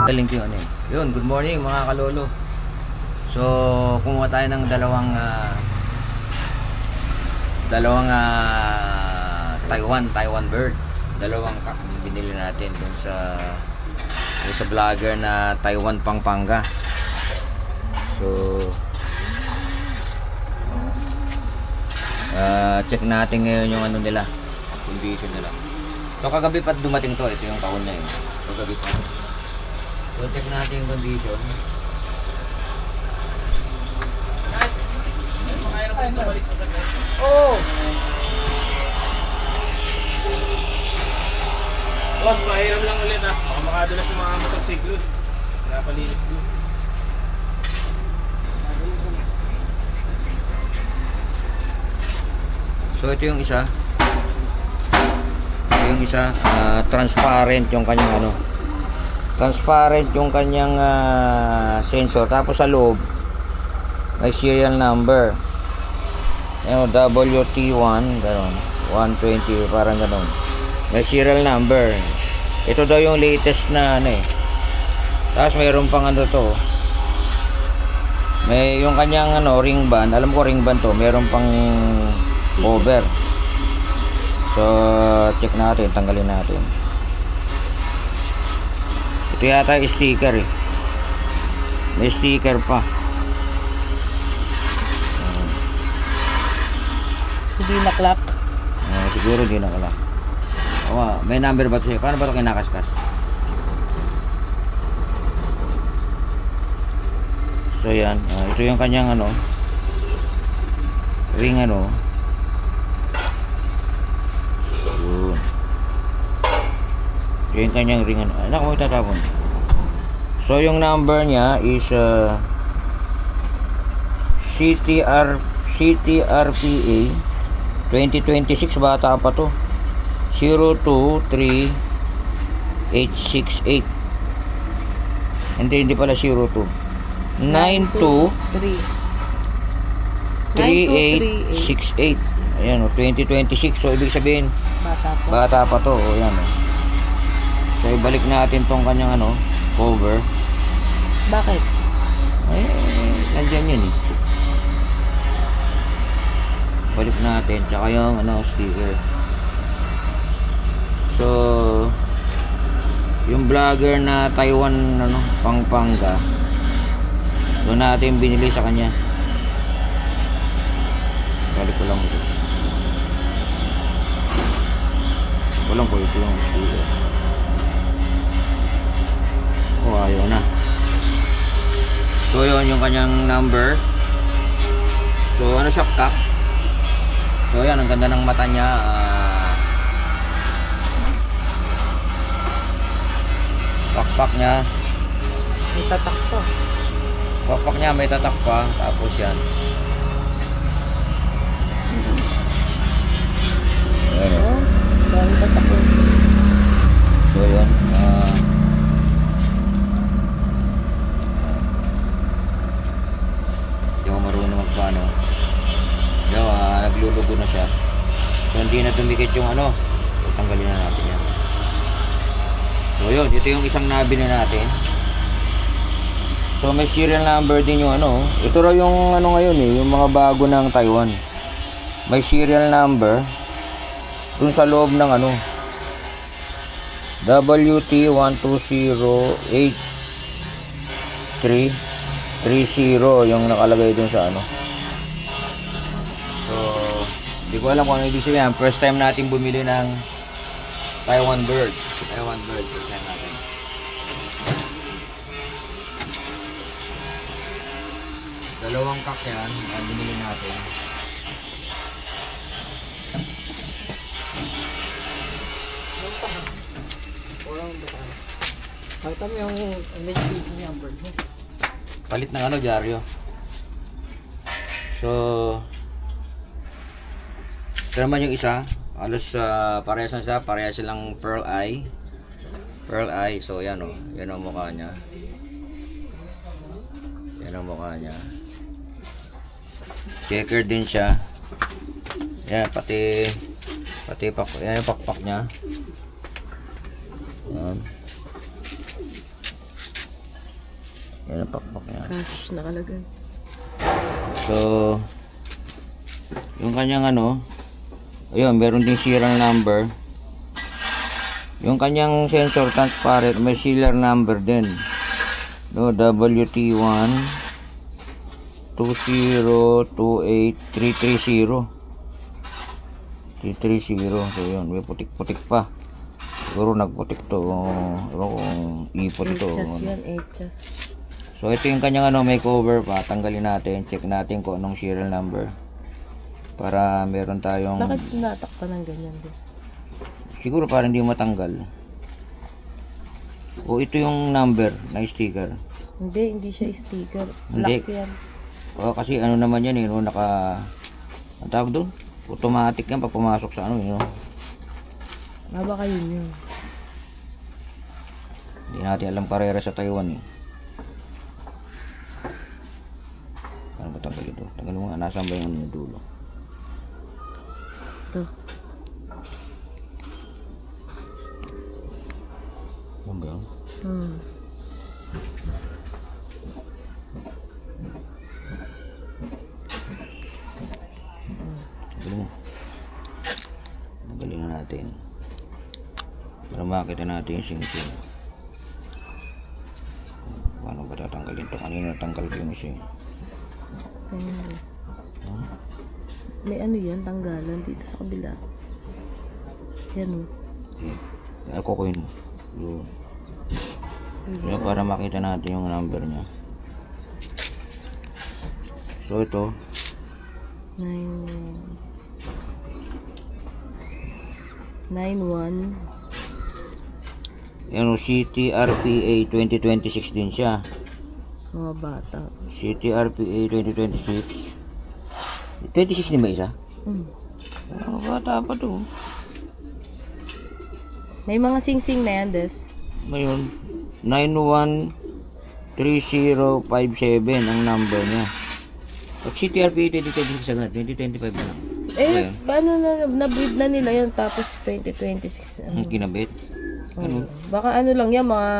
Galing ko yun eh. Yun, good morning mga kalolo. So, kumuha tayo ng dalawang Taiwan bird. Dalawang binili natin dun sa vlogger na Taiwan Pampanga. So, check natin ngayon yung ano nila, condition nila. So, kagabi pa dumating to. Ito yung kahon na yun. Kagabi pa. So, check natin yung condition. Oh! Boss, pahiram lang ulit ha. Baka makadulas yung mga motorsiklo. Pinapalinis ko. So, ito yung isa. Ito yung isa. Transparent yung kanyang ano. Transparent yung kanyang sensor. Tapos sa loob, may serial number. Yung WT1, gano'n. 120, parang gano'n. May serial number. Ito daw yung latest na ano eh. Tapos mayroon pang ano to. May yung kanyang ano, ring band. Alam ko ring band to. Mayroon pang cover. So, check natin. Tanggalin natin. Ito yata yung sticker eh. May sticker pa. Hindi naklak. Siguro hindi nakalak. May number ba ito siya? Paano ba ito kinakaskas? So yan. Ito yung kanyang ano. Ring ano. Yun. Ito yung kanyang ring ano. Anak mo itatapon. So yung number niya is CTRPA 2026, bata pa to. 023868. Hindi pala 02. 923868. Ayan o, 2026. So ibig sabihin bata pa to. O yan o. So ibalik natin tong kanyang ano, cover. Bakit? Nandiyan yun eh. Balik natin, tsaka yung ano, sticker. So, yung vlogger na Taiwan ano, Pampanga, doon natin binili sa kanya. Balik ko lang ito. Walang ko ito yung sticker. Ayaw na. So, yun yung kanyang number. So, ano siya, cap. So yan, ang ganda ng mata niya. Pakpak niya. May tatak pa. Pakpak niya, may tatak pa. Tapos yan. Ayan. Oh, dahil tatak ko. So yun. Hindi ako marunong magpaano. Naglulugo na siya. So hindi na dumikit yung ano. So, tanggalin na natin yan. So yun, ito yung isang nabili natin. So may serial number din yung ano. Ito raw yung ano ngayon eh, yung mga bago ng Taiwan. May serial number dun sa loob ng ano, WT120830 yung nakalagay dun sa ano. So, hindi ko alam kung ano ibig sabihin. First time natin bumili ng Taiwan bird. Taiwan bird. First time natin. Dalawang kak yan. Ang binili natin. Pakita mo yung MHPC niya, bird mo. Palit ng ano, dyaryo. So, ito naman yung isa. Halos parehas na siya. Parehas silang pearl eye. Pearl eye. So, yan o. Yan ang mukha niya. Yan ang mukha niya. Checker din siya. Yan, pati yan yung pakpak niya. Yan. Yan ang pakpak niya. Cash nakalagay. So, yung kanyang ano, ayun, meron din serial number. Yung kanyang sensor transparent, may serial number din. No, WT1 2028330. 330. So yun, may putik-putik pa. Siguro nagputik to. Ewan ko kung ipot ito. Echas yan, echas. So ito yung kanyang ano, may cover pa. Tanggalin natin. Check natin kung anong serial number. Para meron tayong... Bakit tinatak pa ng ganyan din? Siguro para hindi matanggal. O ito yung number na sticker. Hindi siya sticker. Hindi. Lock yan. O kasi ano naman yan, no, naka... Ang tawag doon? Automatic yan pag pumasok sa ano, no? Baka yun yun. Hindi natin alam parera sa Taiwan, eh. Ano ba tanggal ito? Tanggal mo nga, nasaan ba yung ano yung dulo? Ito. Ano ba yun? Tanggalin mo. Tanggalin na natin. Para makita natin yung sing-sing. Paano ba tatanggalin ito? Kanina natanggal ko yung isa. Tingnan. May ano yan, tanggalan dito sa kabila. Yan o. Okay. Kukuhin mo. Yun. Yun, para makita natin yung number niya. So ito, 91. yan o, CTRPA 2026 din siya. Mga bata. CTRPA 2026. 26 din ba isa? Mga bata pa to. May mga sing-sing na yan, Des. Ngayon, 913057 ang number niya. At CTRPA 2026 agad, 2025 na lang. Eh, paano na-breed na nila yan tapos 2026? Ang kinabit. Ano? Baka ano lang yan, mga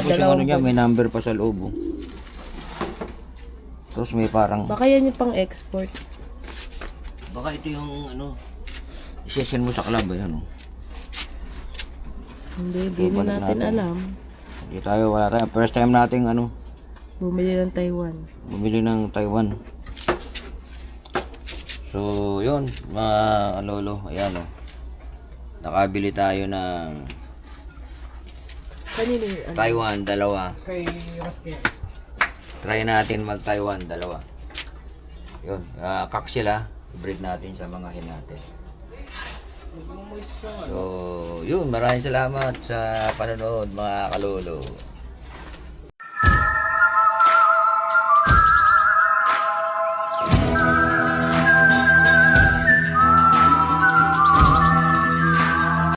Tapos yung ano niya, may number pa sa loob. Oh. Tapos may parang... Baka yan yung pang-export. Baka ito yung ano, session mo sa club, ayan o. Hindi natin alam. Hindi tayo, wala tayo. First time nating ano, Bumili ng Taiwan. bumili ng Taiwan. So, yun, mga lolo, ayan o. Nakabili tayo ng Kanino yung ano? Taiwan, dalawa. Kay Raskin. Try natin mag-Taiwan, dalawa. Yun, kak sila. I-breed natin sa mga hen natin. So, yun, maraming salamat sa panonood mga kalolo.